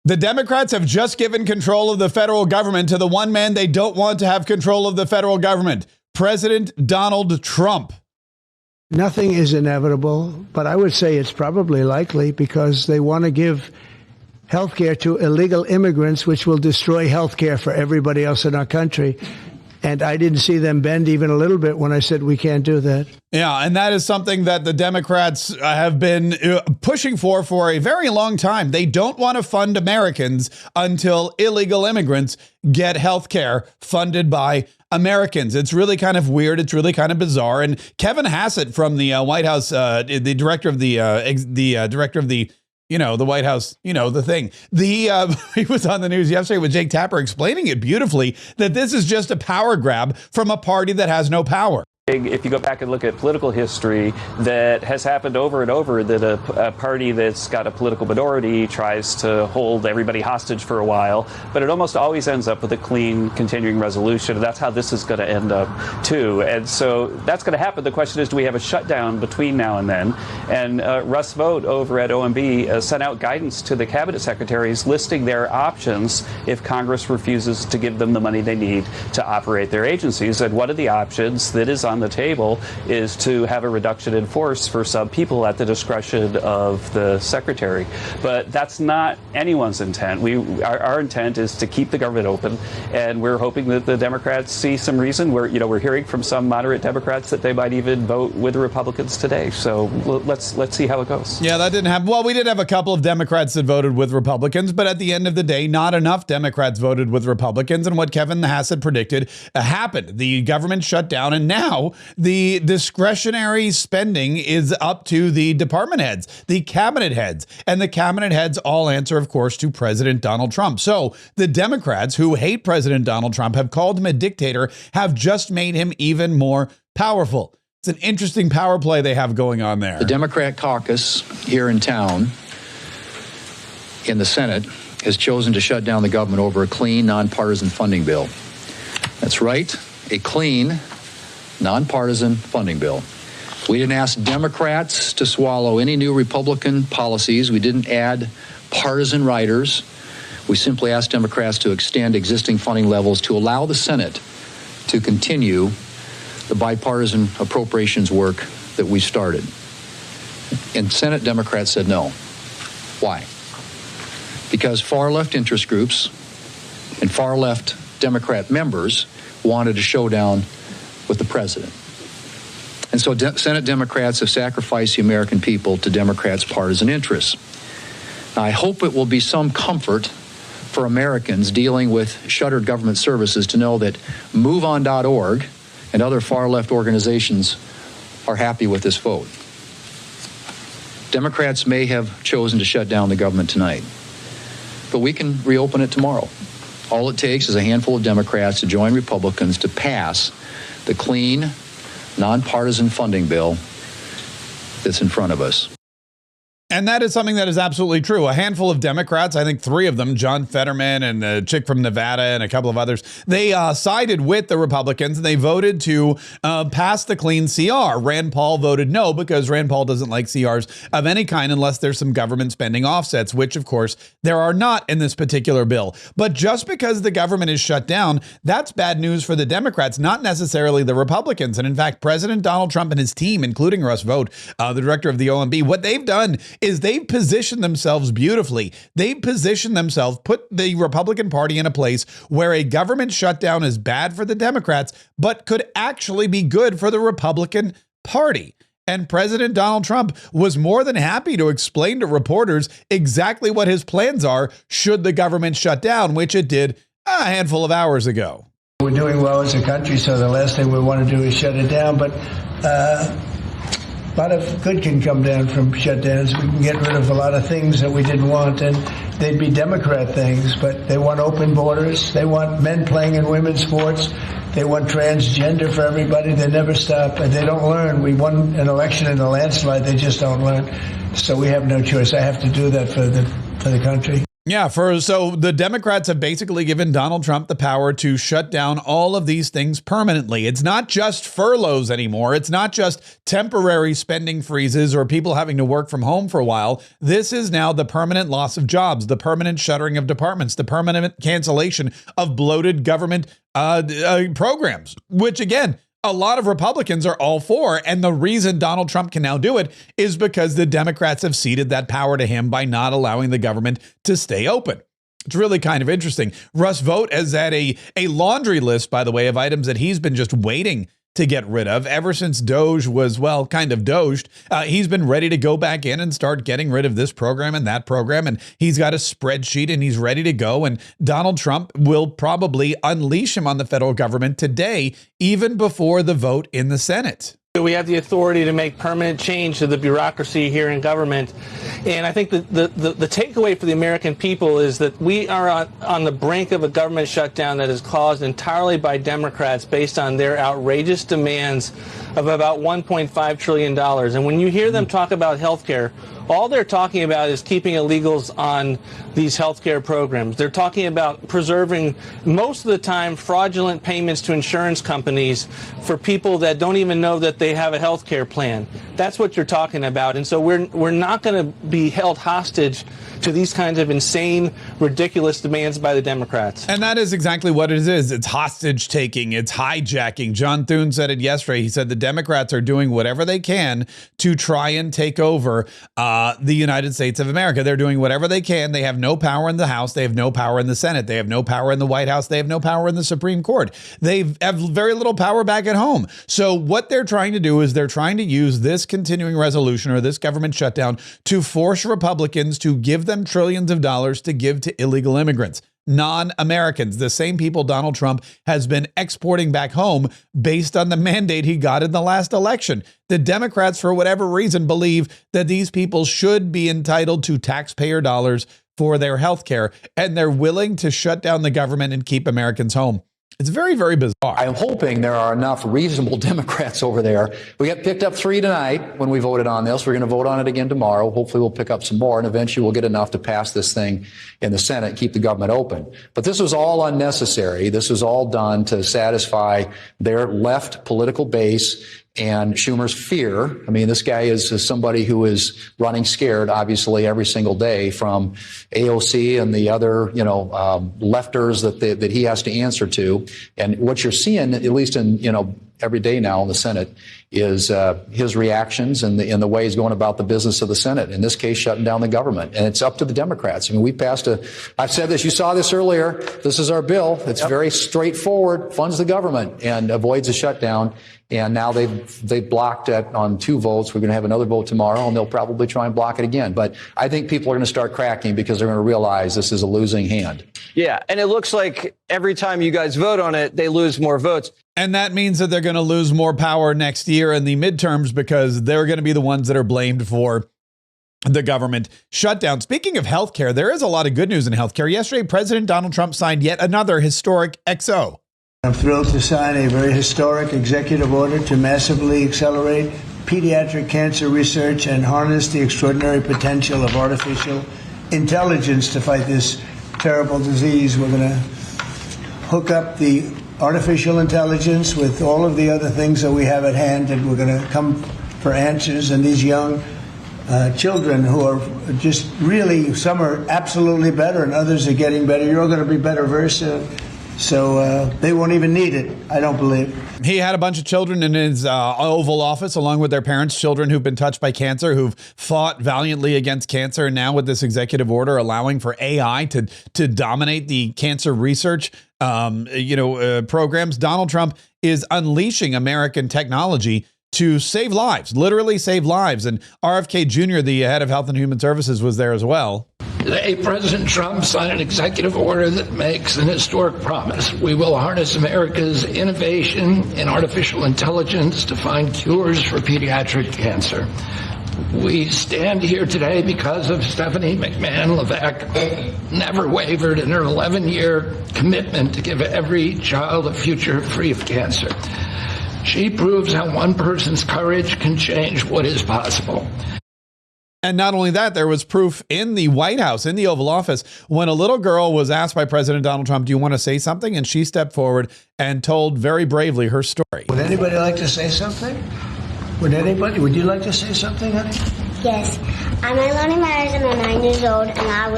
The Democrats have just given control of the federal government to the one man they don't want to have control of the federal government, President Donald Trump. Nothing is inevitable, but I would say it's probably likely because they want to give health care to illegal immigrants, which will destroy health care for everybody else in our country. And I didn't see them bend even a little bit when I said we can't do that. Yeah, and that is something that the Democrats have been pushing for a very long time. They don't want to fund Americans until illegal immigrants get health care funded by Americans. It's really kind of weird. It's really kind of bizarre. And Kevin Hassett from the White House, the director of the the White House, the thing. He was on the news yesterday with Jake Tapper explaining it beautifully that this is just a power grab from a party that has no power. If you go back and look at political history, that has happened over and over, that a party that's got a political minority tries to hold everybody hostage for a while, but it almost always ends up with a clean continuing resolution. And that's how this is going to end up, too. And so that's going to happen. The question is, do we have a shutdown between now and then? And Russ Vought over at OMB sent out guidance to the cabinet secretaries listing their options if Congress refuses to give them the money they need to operate their agencies. And one of the options that is on the table is to have a reduction in force for some people at the discretion of the secretary. But that's not anyone's intent. Our intent is to keep the government open, and we're hoping that the Democrats see some reason. We're hearing from some moderate Democrats that they might even vote with the Republicans today. So let's see how it goes. Yeah, that didn't happen. Well, we did have a couple of Democrats that voted with Republicans, but at the end of the day, not enough Democrats voted with Republicans. And what Kevin Hassett predicted happened. The government shut down, and now the discretionary spending is up to the department heads, the cabinet heads, and the cabinet heads all answer, of course, to President Donald Trump. So the Democrats who hate President Donald Trump, have called him a dictator, have just made him even more powerful. It's an interesting power play they have going on there. The Democrat caucus here in town, in the Senate, has chosen to shut down the government over a clean, nonpartisan funding bill. That's right, a clean, nonpartisan funding bill. We didn't ask Democrats to swallow any new Republican policies. We didn't add partisan riders. We simply asked Democrats to extend existing funding levels to allow the Senate to continue the bipartisan appropriations work that we started. And Senate Democrats said no. Why? Because far-left interest groups and far-left Democrat members wanted a showdown with the president. And so Senate Democrats have sacrificed the American people to Democrats' partisan interests. Now, I hope it will be some comfort for Americans dealing with shuttered government services to know that MoveOn.org and other far-left organizations are happy with this vote. Democrats may have chosen to shut down the government tonight, but we can reopen it tomorrow. All it takes is a handful of Democrats to join Republicans to pass the clean, nonpartisan funding bill that's in front of us. And that is something that is absolutely true. A handful of Democrats, I think 3 of them, John Fetterman and the chick from Nevada and a couple of others, they sided with the Republicans and they voted to pass the clean CR. Rand Paul voted no because Rand Paul doesn't like CRs of any kind unless there's some government spending offsets, which, of course, there are not in this particular bill. But just because the government is shut down, that's bad news for the Democrats, not necessarily the Republicans. And in fact, President Donald Trump and his team, including Russ Vought, the director of the OMB, what they've done is they've positioned themselves beautifully. They've positioned themselves, put the Republican Party in a place where a government shutdown is bad for the Democrats, but could actually be good for the Republican Party. And President Donald Trump was more than happy to explain to reporters exactly what his plans are should the government shut down, which it did a handful of hours ago. We're doing well as a country, so the last thing we want to do is shut it down, but a lot of good can come down from shutdowns. We can get rid of a lot of things that we didn't want, and they'd be Democrat things, but they want open borders. They want men playing in women's sports. They want transgender for everybody. They never stop, and they don't learn. We won an election in a landslide. They just don't learn. So we have no choice. I have to do that for the country. Yeah, so the Democrats have basically given Donald Trump the power to shut down all of these things permanently. It's not just furloughs anymore. It's not just temporary spending freezes or people having to work from home for a while. This is now the permanent loss of jobs, the permanent shuttering of departments, the permanent cancellation of bloated government programs, which again, a lot of Republicans are all for. And the reason Donald Trump can now do it is because the Democrats have ceded that power to him by not allowing the government to stay open. It's really kind of interesting. Russ Vought has had a laundry list, by the way, of items that he's been just waiting to get rid of ever since Doge was, well, kind of doged. He's been ready to go back in and start getting rid of this program and that program. And he's got a spreadsheet and he's ready to go. And Donald Trump will probably unleash him on the federal government today, even before the vote in the Senate. We have the authority to make permanent change to the bureaucracy here in government. And I think that the takeaway for the American people is that we are on the brink of a government shutdown that is caused entirely by Democrats based on their outrageous demands of about $1.5 trillion. And when you hear them talk about health care, all they're talking about is keeping illegals on these health care programs. They're talking about preserving, most of the time, fraudulent payments to insurance companies for people that don't even know that they have a health care plan. That's what you're talking about. And so we're not going to be held hostage to these kinds of insane, ridiculous demands by the Democrats. And that is exactly what it is. It's hostage taking. It's hijacking. John Thune said it yesterday. He said the Democrats are doing whatever they can to try and take over the United States of America. They're doing whatever they can. They have no power in the House. They have no power in the Senate. They have no power in the White House. They have no power in the Supreme Court. They have very little power back at home. So what they're trying to do is they're trying to use this continuing resolution or this government shutdown to force Republicans to give them trillions of dollars to give to illegal immigrants, non-Americans, the same people Donald Trump has been exporting back home based on the mandate he got in the last election. The Democrats, for whatever reason, believe that these people should be entitled to taxpayer dollars for their health care, and they're willing to shut down the government and keep Americans home. It's very, very bizarre. I'm hoping there are enough reasonable Democrats over there. We got picked up 3 tonight when we voted on this. We're going to vote on it again tomorrow. Hopefully we'll pick up some more, and eventually we'll get enough to pass this thing in the Senate and keep the government open. But this was all unnecessary. This was all done to satisfy their left political base and Schumer's fear. I mean, this guy is somebody who is running scared, obviously, every single day from AOC and the other, lefters that he has to answer to. And what you're seeing, at least in, every day now in the Senate, is his reactions and the way he's going about the business of the Senate. In this case, shutting down the government. And it's up to the Democrats. I mean, we passed I've said this, you saw this earlier. This is our bill. It's very straightforward, funds the government and avoids a shutdown. And now they've blocked it on 2 votes. We're going to have another vote tomorrow, and they'll probably try and block it again. But I think people are going to start cracking because they're going to realize this is a losing hand. Yeah, and it looks like every time you guys vote on it, they lose more votes. And that means that they're going to lose more power next year in the midterms because they're going to be the ones that are blamed for the government shutdown. Speaking of healthcare, there is a lot of good news in healthcare. Yesterday, President Donald Trump signed yet another historic XO. I'm thrilled to sign a very historic executive order to massively accelerate pediatric cancer research and harness the extraordinary potential of artificial intelligence to fight this terrible disease. We're going to hook up the artificial intelligence with all of the other things that we have at hand, and we're going to come for answers. And these young children who are just really, some are absolutely better and others are getting better. You're all going to be better very soon. So they won't even need it, I don't believe. He had a bunch of children in his Oval Office, along with their parents, children who've been touched by cancer, who've fought valiantly against cancer. And now with this executive order allowing for AI to dominate the cancer research programs, Donald Trump is unleashing American technology to save lives, literally save lives. And RFK Jr., the head of Health and Human Services, was there as well. Today, President Trump signed an executive order that makes an historic promise. We will harness America's innovation in artificial intelligence to find cures for pediatric cancer. We stand here today because of Stephanie McMahon Levac never wavered in her 11-year commitment to give every child a future free of cancer. She proves how one person's courage can change what is possible. And not only that, there was proof in the White House, in the Oval Office, when a little girl was asked by President Donald Trump, do you want to say something? And she stepped forward and told very bravely her story. Would anybody like to say something? Would you like to say something, honey? Yes. I'm Iloni Myers and I'm 9 years old, and I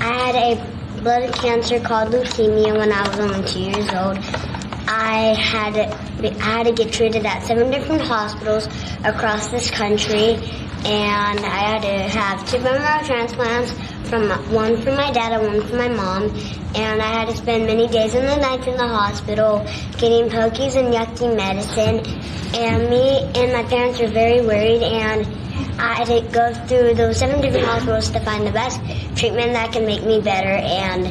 had a blood cancer called leukemia when I was only 2 years old. I had to get treated at 7 different hospitals across this country, and I had to have 2 bone marrow transplants, one from my dad and one from my mom, and I had to spend many days and the nights in the hospital getting pokies and yucky medicine, and me and my parents were very worried, and I had to go through those 7 different hospitals to find the best treatment that can make me better. And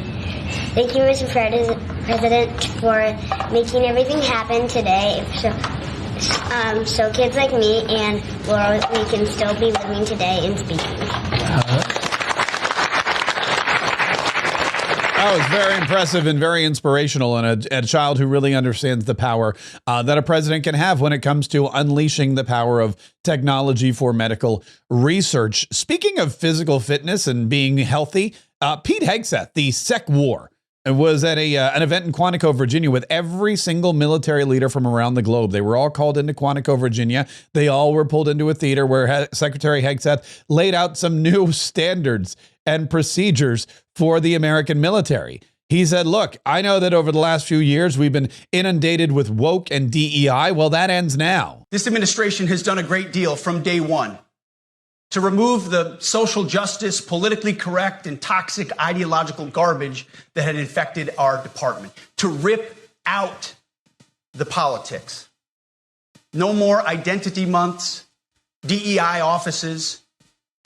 thank you, Mr. President, for making everything happen today. So kids like me and Laura, we can still be living today and speaking. That was very impressive and very inspirational, and a child who really understands the power that a president can have when it comes to unleashing the power of technology for medical research. Speaking of physical fitness and being healthy, Pete Hegseth, the Sec War, was at an event in Quantico, Virginia, with every single military leader from around the globe. They were all called into Quantico, Virginia. They all were pulled into a theater where Secretary Hegseth laid out some new standards and procedures for the American military. He said, look, I know that over the last few years, we've been inundated with woke and DEI. Well, that ends now. This administration has done a great deal from day one to remove the social justice, politically correct, and toxic ideological garbage that had infected our department, to rip out the politics. No more identity months, DEI offices,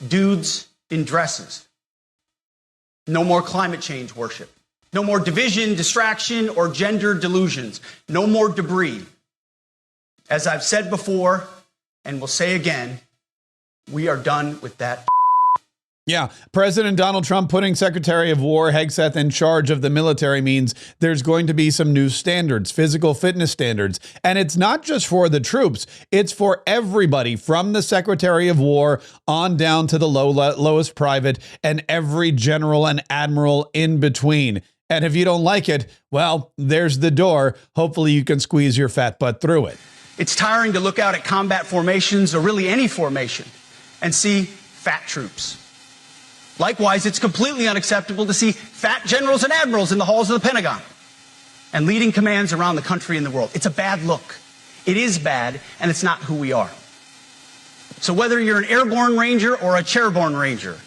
dudes in dresses. No more climate change worship. No more division, distraction, or gender delusions. No more debris. As I've said before, and will say again, we are done with that. Yeah, President Donald Trump putting Secretary of War Hegseth in charge of the military means there's going to be some new standards, physical fitness standards. And it's not just for the troops. It's for everybody from the Secretary of War on down to the lowest private and every general and admiral in between. And if you don't like it, well, there's the door. Hopefully you can squeeze your fat butt through it. It's tiring to look out at combat formations, or really any formation, and see fat troops. Likewise, it's completely unacceptable to see fat generals and admirals in the halls of the Pentagon and leading commands around the country and the world. It's a bad look. It is bad, and it's not who we are. So whether you're an airborne ranger or a chairborne ranger,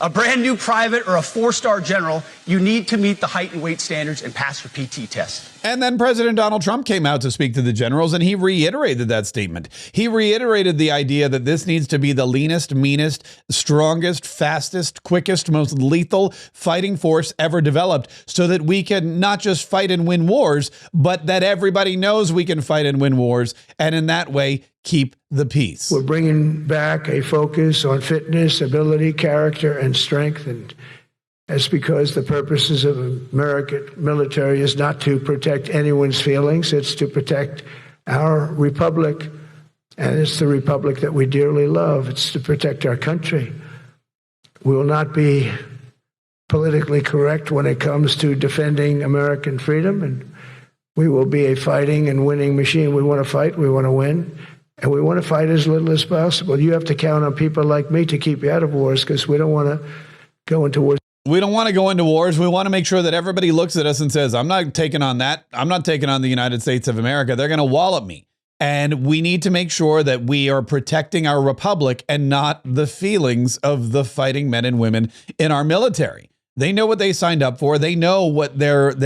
a brand new private or a 4-star general, you need to meet the height and weight standards and pass your PT test. And then President Donald Trump came out to speak to the generals, and he reiterated that statement. He reiterated the idea that this needs to be the leanest, meanest, strongest, fastest, quickest, most lethal fighting force ever developed, so that we can not just fight and win wars, but that everybody knows we can fight and win wars, and in that way, keep the peace. We're bringing back a focus on fitness, ability, character, and strength. And that's because the purposes of American military is not to protect anyone's feelings. It's to protect our republic. And it's the republic that we dearly love. It's to protect our country. We will not be politically correct when it comes to defending American freedom. And we will be a fighting and winning machine. We want to fight. We want to win. And we want to fight as little as possible. You have to count on people like me to keep you out of wars, because we don't want to go into wars. We don't want to go into wars. We want to make sure that everybody looks at us and says, I'm not taking on that. I'm not taking on the United States of America. They're going to wallop me. And we need to make sure that we are protecting our republic and not the feelings of the fighting men and women in our military. They know what they signed up for. They know what their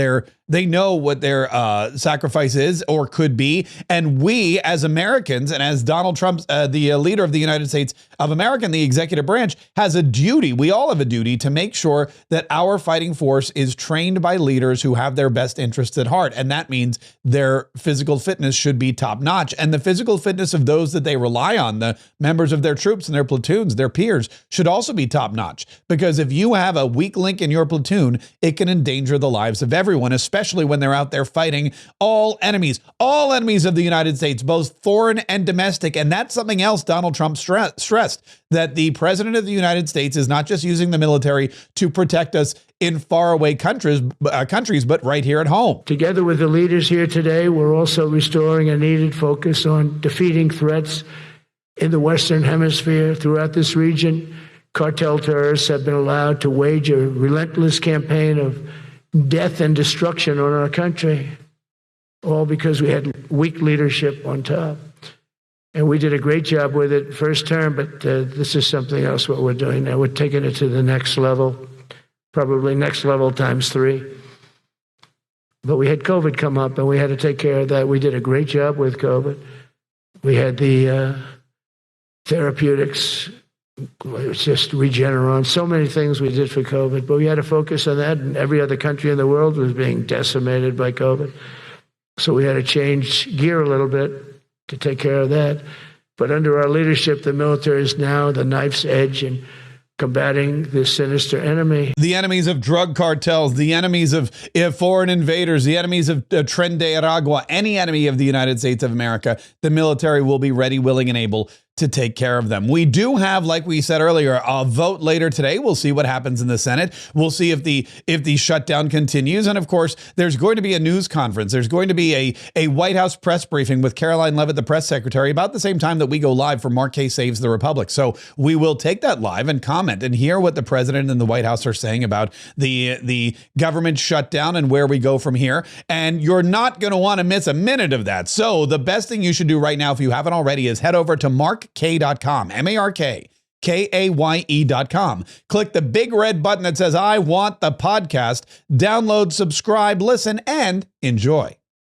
sacrifice is or could be. And we as Americans, and as Donald Trump, the leader of the United States of America and the executive branch, has a duty. We all have a duty to make sure that our fighting force is trained by leaders who have their best interests at heart. And that means their physical fitness should be top notch. And the physical fitness of those that they rely on, the members of their troops and their platoons, their peers, should also be top notch. Because if you have a weak link break in your platoon, it can endanger the lives of everyone, especially when they're out there fighting all enemies of the United States, both foreign and domestic. And that's something else Donald Trump stressed, that the president of the United States is not just using the military to protect us in faraway countries, but right here at home. Together with the leaders here today, we're also restoring a needed focus on defeating threats in the Western Hemisphere. Throughout this region, cartel terrorists have been allowed to wage a relentless campaign of death and destruction on our country, all because we had weak leadership on top. And we did a great job with it first term, but this is something else what we're doing now. We're taking it to the next level, probably next level times 3. But we had COVID come up, and we had to take care of that. We did a great job with COVID. We had the therapeutics, it's just Regeneron, so many things we did for COVID, but we had to focus on that, and every other country in the world was being decimated by COVID. So we had to change gear a little bit to take care of that. But under our leadership, the military is now the knife's edge in combating this sinister enemy. The enemies of drug cartels, the enemies of foreign invaders, the enemies of Tren de Aragua, any enemy of the United States of America, the military will be ready, willing, and able to take care of them. We do have, like we said earlier, a vote later today. We'll see what happens in the Senate. We'll see if the shutdown continues. And of course, there's going to be a news conference. There's going to be a White House press briefing with Caroline Leavitt, the press secretary, about the same time that we go live for Mark Kaye Saves the Republic. So we will take that live and comment and hear what the president and the White House are saying about the government shutdown and where we go from here. And you're not going to want to miss a minute of that. So the best thing you should do right now, if you haven't already, is head over to markkaye.com, MarkKaye.com. Click the big red button that says, I want the podcast. Download, subscribe, listen, and enjoy.